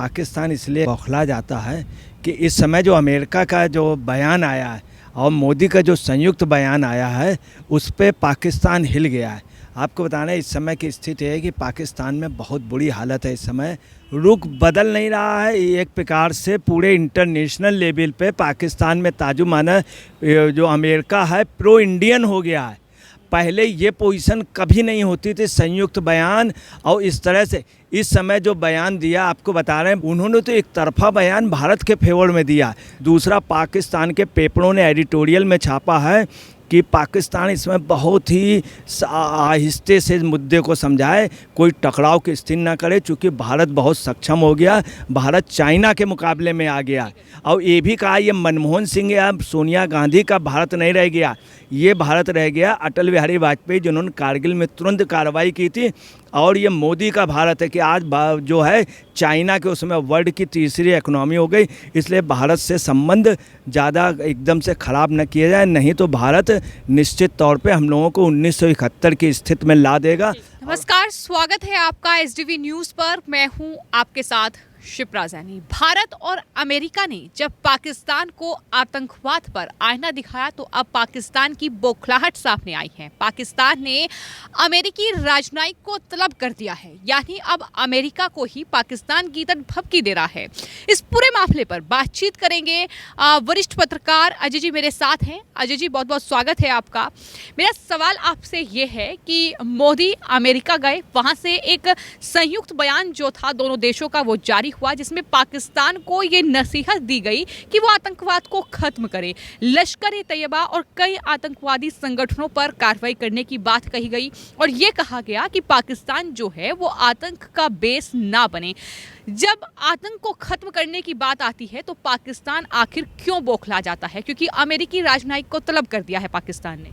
पाकिस्तान इसलिए बौखला जाता है कि इस समय जो अमेरिका का जो बयान आया है और मोदी का जो संयुक्त बयान आया है उस पे पाकिस्तान हिल गया है। आपको बताना इस समय की स्थिति है कि पाकिस्तान में बहुत बुरी हालत है। इस समय रुख बदल नहीं रहा है। एक प्रकार से पूरे इंटरनेशनल लेवल पे पाकिस्तान में ताजुमाना जो अमेरिका है प्रो इंडियन हो गया है। पहले ये पोजीशन कभी नहीं होती थी, संयुक्त बयान और इस तरह से इस समय जो बयान दिया आपको बता रहे हैं, उन्होंने तो एक तरफा बयान भारत के फेवर में दिया। दूसरा, पाकिस्तान के पेपरों ने एडिटोरियल में छापा है कि पाकिस्तान इसमें बहुत ही आहिस्ते से मुद्दे को समझाए, कोई टकराव की स्थिति ना करे, चूँकि भारत बहुत सक्षम हो गया, भारत चाइना के मुकाबले में आ गया। और ये भी कहा ये मनमोहन सिंह या सोनिया गांधी का भारत नहीं रह गया, ये भारत रह गया अटल बिहारी वाजपेयी जिन्होंने कारगिल में तुरंत कार्रवाई की थी। और ये मोदी का भारत है कि आज जो है चाइना के उसमें वर्ल्ड की तीसरी इकोनॉमी हो गई, इसलिए भारत से संबंध ज़्यादा एकदम से ख़राब न किया जाए, नहीं तो भारत निश्चित तौर पे हम लोगों को 1971 की स्थिति में ला देगा। नमस्कार, स्वागत है आपका एसडीवी न्यूज़ पर। मैं हूं आपके साथ शिप्रा जैनी। भारत और अमेरिका ने जब पाकिस्तान को आतंकवाद पर आईना दिखाया तो अब पाकिस्तान की बौखलाहट सामने आई है। पाकिस्तान ने अमेरिकी राजनयिक को तलब कर दिया है, यानी अब अमेरिका को ही पाकिस्तान की तरफ धमकी दे रहा है। इस पूरे मामले पर बातचीत करेंगे वरिष्ठ पत्रकार अजय जी मेरे साथ हैं। अजय जी, बहुत बहुत स्वागत है आपका। मेरा सवाल आपसे ये है कि मोदी अमेरिका गए, वहाँ से एक संयुक्त बयान जो था दोनों देशों का वो जारी हुआ, जिसमें पाकिस्तान को ये नसीहत दी गई कि वो आतंकवाद को खत्म करे। लश्कर-ए-तैयबा और कई आतंकवादी संगठनों पर कार्रवाई करने की बात कही गई और ये कहा गया कि पाकिस्तान जो है वो आतंक का बेस ना बने। जब आतंक को खत्म करने की बात आती है तो पाकिस्तान आखिर क्यों बौखला जाता है? क्योंकि अमेरिकी राजनयिक को तलब कर दिया है पाकिस्तान ने।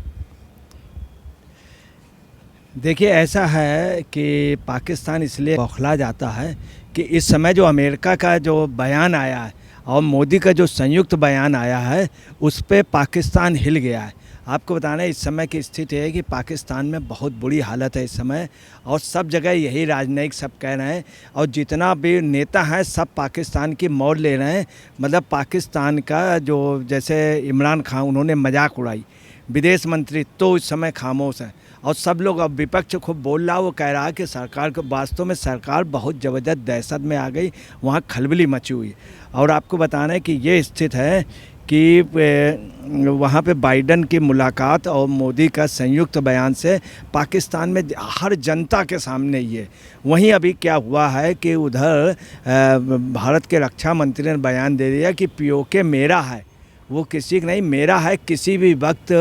देखिए, ऐसा है कि पाकिस्तान इसलिए बौखला जाता है कि इस समय जो अमेरिका का जो बयान आया है और मोदी का जो संयुक्त बयान आया है उस पे पाकिस्तान हिल गया है। आपको बताना इस समय की स्थिति है कि पाकिस्तान में बहुत बुरी हालत है इस समय, और सब जगह यही राजनयिक सब कह रहे हैं और जितना भी नेता हैं सब पाकिस्तान की मोड़ ले रहे हैं। मतलब पाकिस्तान का जो जैसे इमरान खान, उन्होंने मजाक उड़ाई, विदेश मंत्री तो इस समय खामोश है और सब लोग अब विपक्ष खूब बोल रहा, वो कह रहा कि सरकार को, वास्तव में सरकार बहुत ज़बरदस्त दहशत में आ गई, वहाँ खलबली मची हुई। और आपको बताना है कि ये स्थिति है कि वहाँ पे बाइडन की मुलाकात और मोदी का संयुक्त बयान से पाकिस्तान में हर जनता के सामने ये। वहीं अभी क्या हुआ है कि उधर भारत के रक्षा मंत्री ने बयान दे दिया कि पीओके मेरा है, वो किसी का नहीं, मेरा है। किसी भी वक्त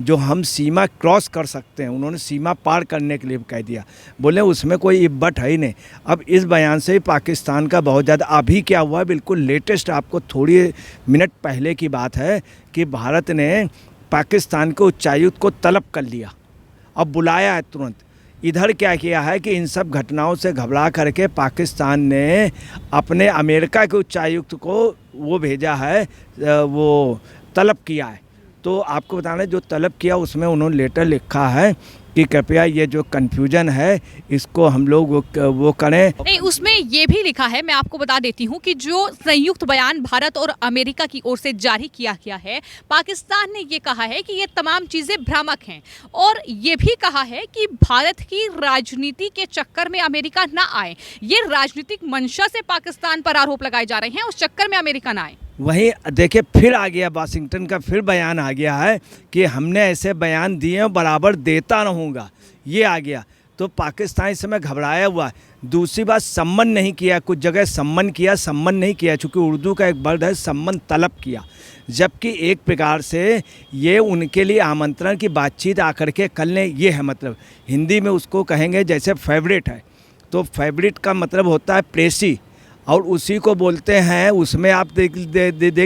जो हम सीमा क्रॉस कर सकते हैं, उन्होंने सीमा पार करने के लिए कह दिया, बोले उसमें कोई इब्बत है ही नहीं। अब इस बयान से ही पाकिस्तान का बहुत ज़्यादा, अभी क्या हुआ बिल्कुल लेटेस्ट, आपको थोड़ी मिनट पहले की बात है कि भारत ने पाकिस्तान के उच्चायुक्त को तलब कर लिया, अब बुलाया है तुरंत। इधर क्या किया है कि इन सब घटनाओं से घबरा करके पाकिस्तान ने अपने अमेरिका के उच्चायुक्त को वो भेजा है, वो तलब किया है। तो आपको बताना जो तलब किया उसमें उन्होंने लेटर लिखा है कि कृपया ये जो कन्फ्यूजन है इसको हम लोग वो करें। नहीं, उसमें ये भी लिखा है, मैं आपको बता देती हूँ कि जो संयुक्त बयान भारत और अमेरिका की ओर से जारी किया गया है, पाकिस्तान ने ये कहा है कि ये तमाम चीज़ें भ्रामक हैं और ये भी कहा है कि भारत की राजनीति के चक्कर में अमेरिका ना आए। ये राजनीतिक मंशा से पाकिस्तान पर आरोप लगाए जा रहे हैं, उस चक्कर में अमेरिका ना आए। वहीं देखिए फिर आ गया वाशिंगटन का, फिर बयान आ गया है कि हमने ऐसे बयान दिए हैं, बराबर देता रहूँगा, ये आ गया। तो पाकिस्तान इस समय घबराया हुआ है। दूसरी बात, सम्मन नहीं किया, कुछ जगह सम्मन किया, सम्मन नहीं किया, चूँकि उर्दू का एक वर्ड है सम्मन, तलब किया। जबकि एक प्रकार से ये उनके लिए आमंत्रण की बातचीत आकर के कर लें, ये है मतलब। हिंदी में उसको कहेंगे जैसे फेवरेट है, तो फेवरेट का मतलब होता है प्रेसी, और उसी को बोलते हैं, उसमें आप देख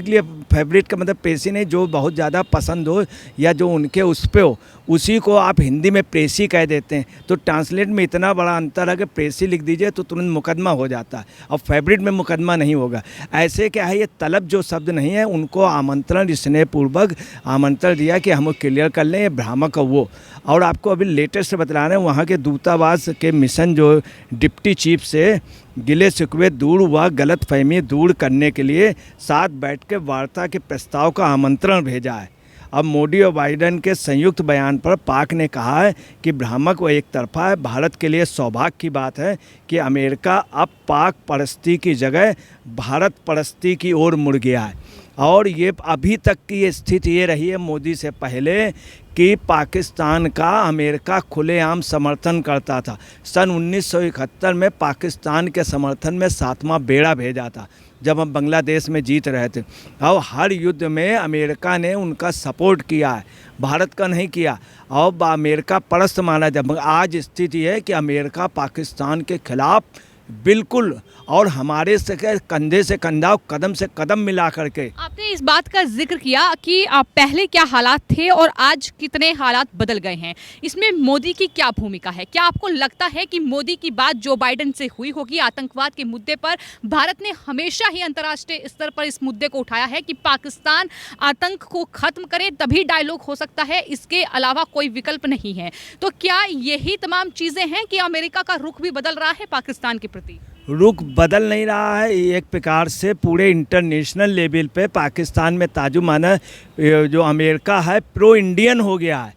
लिए फेवरेट का मतलब प्रेसी नहीं, जो बहुत ज़्यादा पसंद हो या जो उनके उस पे हो, उसी को आप हिंदी में प्रेसी कह देते हैं। तो ट्रांसलेट में इतना बड़ा अंतर है कि प्रेसी लिख दीजिए तो तुरंत मुकदमा हो जाता है, और फेवरेट में मुकदमा नहीं होगा। ऐसे क्या है, ये तलब जो शब्द नहीं है, उनको आमंत्रण, स्नेहपूर्वक आमंत्रण दिया कि हम क्लियर कर लें, ये भ्रामक है वो। और आपको अभी लेटेस्ट बता रहे हैं, वहाँ के दूतावास के मिशन जो डिप्टी चीफ से गिले शिकवे दूर हुआ, गलत फहमी दूर करने के लिए साथ बैठ के वार्ता के प्रस्ताव का आमंत्रण भेजा है। अब मोदी और बाइडेन के संयुक्त बयान पर पाक ने कहा है कि भ्रामक व एक तरफा है। भारत के लिए सौभाग्य की बात है कि अमेरिका अब पाक परस्ती की जगह भारत परस्ती की ओर मुड़ गया है। और ये अभी तक की स्थिति ये रही है मोदी से पहले कि पाकिस्तान का अमेरिका खुलेआम समर्थन करता था। सन 1971 में पाकिस्तान के समर्थन में 7वां बेड़ा भेजा था जब हम बांग्लादेश में जीत रहे थे। और हर युद्ध में अमेरिका ने उनका सपोर्ट किया है, भारत का नहीं किया। और अमेरिका परस्त माना। जब आज स्थिति है कि अमेरिका पाकिस्तान के खिलाफ बिल्कुल और हमारे से कंधे से कंधा, कदम से कदम मिला करके। आपने इस बात का जिक्र किया कि पहले क्या हालात थे और आज कितने हालात बदल गए हैं, इसमें मोदी की क्या भूमिका है? क्या आपको लगता है कि मोदी की बात जो बाइडेन से हुई होगी आतंकवाद के मुद्दे पर? भारत ने हमेशा ही अंतर्राष्ट्रीय स्तर पर इस मुद्दे को उठाया है कि पाकिस्तान आतंक को खत्म करे तभी डायलॉग हो सकता है, इसके अलावा कोई विकल्प नहीं है। तो क्या यही तमाम चीज़ें हैं कि अमेरिका का रुख भी बदल रहा है पाकिस्तान के प्रति? रुख बदल नहीं रहा है, एक प्रकार से पूरे इंटरनेशनल लेवल पे पाकिस्तान में ताजुमाना जो अमेरिका है प्रो इंडियन हो गया है।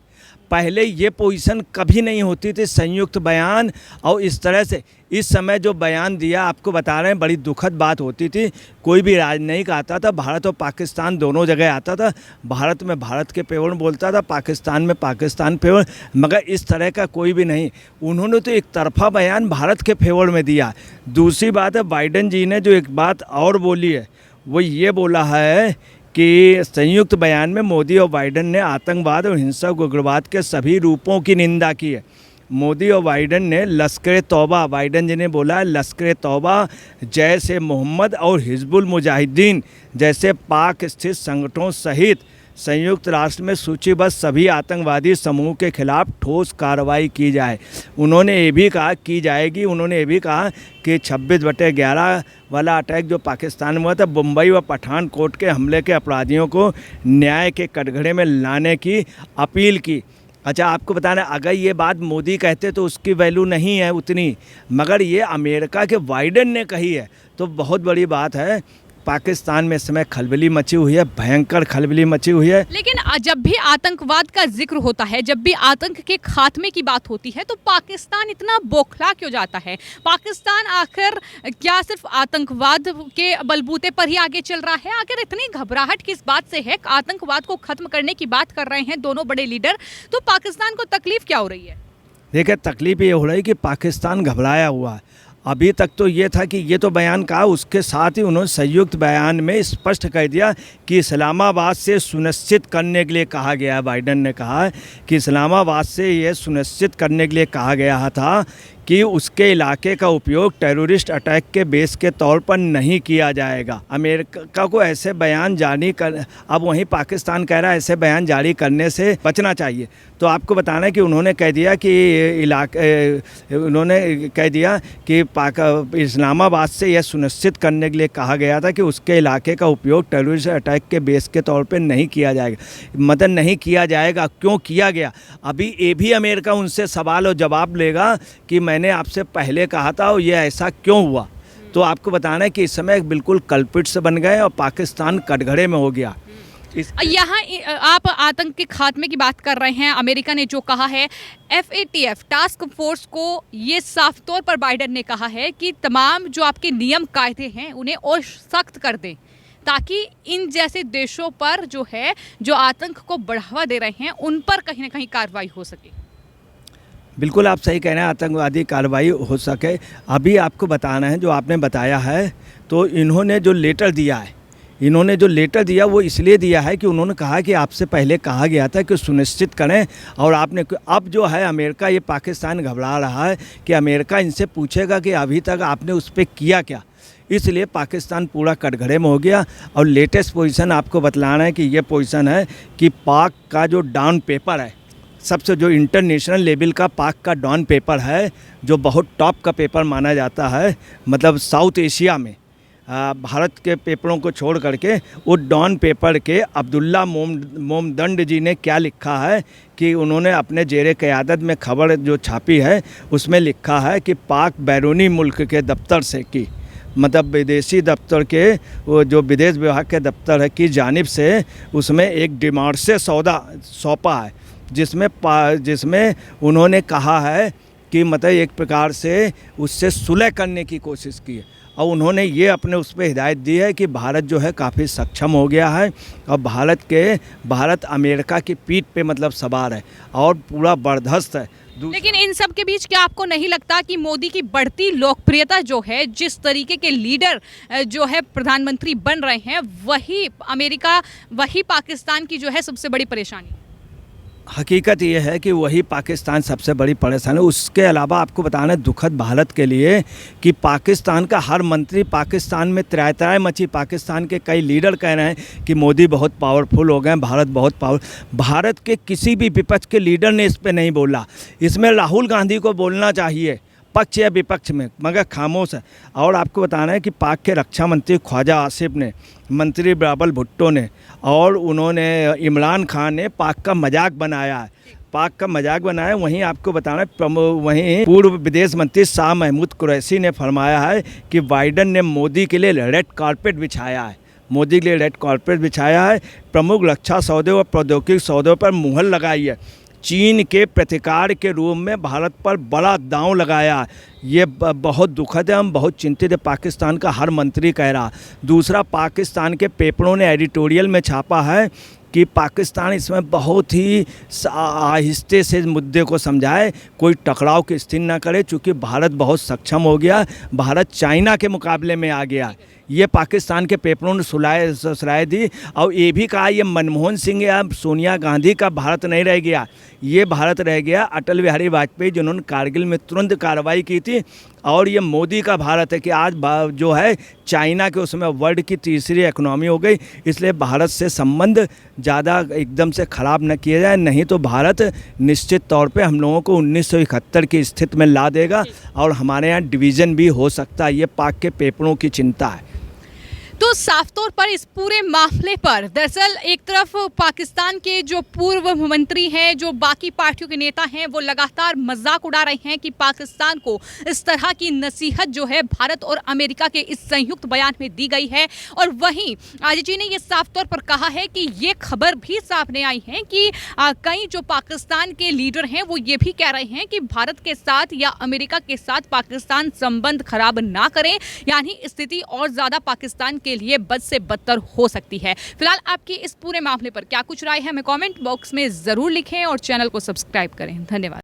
पहले ये पोजीशन कभी नहीं होती थी, संयुक्त बयान और इस तरह से इस समय जो बयान दिया आपको बता रहे हैं, बड़ी दुखद बात होती थी। कोई भी राजनयिक आता था, भारत और पाकिस्तान दोनों जगह आता था, भारत में भारत के फेवर बोलता था, पाकिस्तान में पाकिस्तान फेवर, मगर इस तरह का कोई भी नहीं। उन्होंने तो एक तरफा बयान भारत के फेवर में दिया। दूसरी बात है, बाइडेन जी ने जो एक बात और बोली है वो ये बोला है कि संयुक्त बयान में मोदी और बाइडेन ने आतंकवाद और हिंसक उग्रवाद के सभी रूपों की निंदा की है। मोदी और बाइडेन ने लश्कर तौबा, बाइडेन जी ने बोला है लश्कर तौबा, जैश ए मोहम्मद और हिजबुल मुजाहिदीन जैसे पाक स्थित संगठनों सहित संयुक्त राष्ट्र में सूचीबद्ध सभी आतंकवादी समूह के खिलाफ ठोस कार्रवाई की जाए। उन्होंने ये भी कहा की जाएगी। उन्होंने ये भी कहा कि 26/11 वाला अटैक जो पाकिस्तान में हुआ था, मुंबई व पठानकोट के हमले के अपराधियों को न्याय के कटघरे में लाने की अपील की। अच्छा, आपको बताना, अगर ये बात मोदी कहते तो उसकी वैल्यू नहीं है उतनी, मगर ये अमेरिका के बाइडेन ने कही है तो बहुत बड़ी बात है। पाकिस्तान में इस समय खलबली मची हुई है, भयंकर खलबली मची हुई है। लेकिन जब भी आतंकवाद का जिक्र होता है, जब भी आतंक के खात्मे की बात होती है, तो पाकिस्तान इतना बौखला क्यों जाता है? पाकिस्तान आखिर क्या सिर्फ आतंकवाद के बलबूते पर ही आगे चल रहा है? आखिर इतनी घबराहट किस बात से है? आतंकवाद को खत्म करने की बात कर रहे हैं दोनों बड़े लीडर, तो पाकिस्तान को तकलीफ क्या हो रही है? देखिए, तकलीफ ये हो रही है कि पाकिस्तान घबराया हुआ है। अभी तक तो ये था कि ये तो बयान कहा, उसके साथ ही उन्होंने संयुक्त बयान में स्पष्ट कर दिया कि इस्लामाबाद से सुनिश्चित करने के लिए कहा गया है। बाइडेन ने कहा है कि इस्लामाबाद से ये सुनिश्चित करने के लिए कहा गया था कि उसके इलाके का उपयोग टेररिस्ट अटैक के बेस के तौर पर नहीं किया जाएगा। अमेरिका को ऐसे बयान जारी कर, अब वहीं पाकिस्तान कह रहा है ऐसे बयान जारी करने से बचना चाहिए। तो आपको बताना है कि उन्होंने कह दिया कि इस्लामाबाद से यह सुनिश्चित करने के लिए कहा गया था कि उसके इलाके का उपयोग टेररिस्ट अटैक के बेस के तौर पर नहीं किया जाएगा। मतलब नहीं किया जाएगा, क्यों किया गया? अभी ये भी अमेरिका उनसे सवाल और जवाब लेगा कि मैंने आपसे पहले कहा था और ये ऐसा क्यों हुआ। तो आपको बताना है कि इस समय बिल्कुल कल्पिट्स बन गए और पाकिस्तान कटघरे में हो गया। यहाँ आप आतंक के खात्मे की बात कर रहे हैं। अमेरिका ने जो कहा है, FATF टास्क फोर्स को ये साफ तौर पर बाइडेन ने कहा है कि तमाम जो आपके नियम कायदे हैं उन्हें और सख्त कर दें, ताकि इन जैसे देशों पर जो है जो आतंक को बढ़ावा दे रहे हैं उन पर कहीं ना कहीं कार्रवाई हो सके। बिल्कुल आप सही कह रहे हैं, आतंकवादी कार्रवाई हो सके। अभी आपको बताना है, जो आपने बताया है, तो इन्होंने जो लेटर दिया वो इसलिए दिया है कि उन्होंने कहा कि आपसे पहले कहा गया था कि सुनिश्चित करें, और आपने अब जो है अमेरिका, ये पाकिस्तान घबरा रहा है कि अमेरिका इनसे पूछेगा कि अभी तक आपने उस पर किया क्या। इसलिए पाकिस्तान पूरा कटघरे में हो गया। और लेटेस्ट पोजीशन आपको बतलाना है कि ये पोजीशन है कि पाक का जो डाउन पेपर है, सबसे जो इंटरनेशनल लेवल का पाक का डॉन पेपर है, जो बहुत टॉप का पेपर माना जाता है, मतलब साउथ एशिया में भारत के पेपरों को छोड़ करके वो डॉन पेपर के अब्दुल्ला मोमदंड जी ने क्या लिखा है कि उन्होंने अपने ज़ेरे क़यादत में खबर जो छापी है उसमें लिखा है कि पाक बैरूनी मुल्क के दफ्तर से की, मतलब विदेशी दफ्तर के वो जो विदेश विभाग के दफ्तर है की जानिब से उसमें एक डिमांड से सौदा सौंपा है, जिसमें उन्होंने कहा है कि मतलब एक प्रकार से उससे सुलह करने की कोशिश की है। और उन्होंने ये अपने उस पर हिदायत दी है कि भारत जो है काफ़ी सक्षम हो गया है और भारत अमेरिका की पीठ पे मतलब सवार है और पूरा बर्दाश्त है। लेकिन इन सब के बीच क्या आपको नहीं लगता कि मोदी की बढ़ती लोकप्रियता जो है, जिस तरीके के लीडर जो है प्रधानमंत्री बन रहे हैं, वही पाकिस्तान की जो है सबसे बड़ी परेशानी? हकीकत ये है कि वही पाकिस्तान सबसे बड़ी परेशानी है। उसके अलावा आपको बताना दुखद भारत के लिए कि पाकिस्तान का हर मंत्री, पाकिस्तान में त्राय मची, पाकिस्तान के कई लीडर कह रहे हैं कि मोदी बहुत पावरफुल हो गए, भारत बहुत भारत के किसी भी विपक्ष के लीडर ने इस पर नहीं बोला। इसमें राहुल गांधी को बोलना चाहिए, पक्ष या विपक्ष में, मगर खामोश है। और आपको बताना है कि पाक के रक्षा मंत्री ख्वाजा आसिफ ने, मंत्री बिलावल भुट्टो ने और उन्होंने इमरान खान ने पाक का मजाक बनाया है। वहीं आपको बताना है वहीं पूर्व विदेश मंत्री शाह महमूद कुरैशी ने फरमाया है कि बाइडन ने मोदी के लिए रेड कारपेट बिछाया है, प्रमुख रक्षा सौदे और प्रौद्योगिकी सौदों पर मुहर लगाई है, चीन के प्रतिकार के रूप में भारत पर बड़ा दांव लगाया। ये बहुत दुखद है, हम बहुत चिंतित है, पाकिस्तान का हर मंत्री कह रहा। दूसरा, पाकिस्तान के पेपरों ने एडिटोरियल में छापा है कि पाकिस्तान इसमें बहुत ही आहिस्ते से मुद्दे को समझाए, कोई टकराव की स्थिति ना करे, चूँकि भारत बहुत सक्षम हो गया, भारत चाइना के मुकाबले में आ गया। ये पाकिस्तान के पेपरों ने सुराय दी और ये भी कहा ये मनमोहन सिंह या सोनिया गांधी का भारत नहीं रह गया, ये भारत रह गया अटल बिहारी वाजपेयी जिन्होंने कारगिल में तुरंत कार्रवाई की थी। और ये मोदी का भारत है कि आज जो है चाइना के उसमें वर्ल्ड की तीसरी इकोनॉमी हो गई, इसलिए भारत से संबंध ज़्यादा एकदम से ख़राब न किया जाए, नहीं तो भारत निश्चित तौर पे हम लोगों को 1971 की स्थिति में ला देगा और हमारे यहाँ डिवीज़न भी हो सकता है। ये पाक के पेपरों की चिंता है। तो साफ तौर पर इस पूरे मामले पर दरअसल एक तरफ पाकिस्तान के जो पूर्व मंत्री हैं, जो बाकी पार्टियों के नेता हैं, वो लगातार मजाक उड़ा रहे हैं कि पाकिस्तान को इस तरह की नसीहत जो है भारत और अमेरिका के इस संयुक्त बयान में दी गई है। और वहीं आदित्य जी ने ये साफ तौर पर कहा है कि ये खबर भी सामने आई है कि कई जो पाकिस्तान के लीडर हैं वो ये भी कह रहे हैं कि भारत के साथ या अमेरिका के साथ पाकिस्तान संबंध खराब ना करें, यानी स्थिति और ज़्यादा पाकिस्तान के लिए बद से बदतर हो सकती है। फिलहाल आपकी इस पूरे मामले पर क्या कुछ राय है, हमें कमेंट बॉक्स में जरूर लिखें और चैनल को सब्सक्राइब करें। धन्यवाद।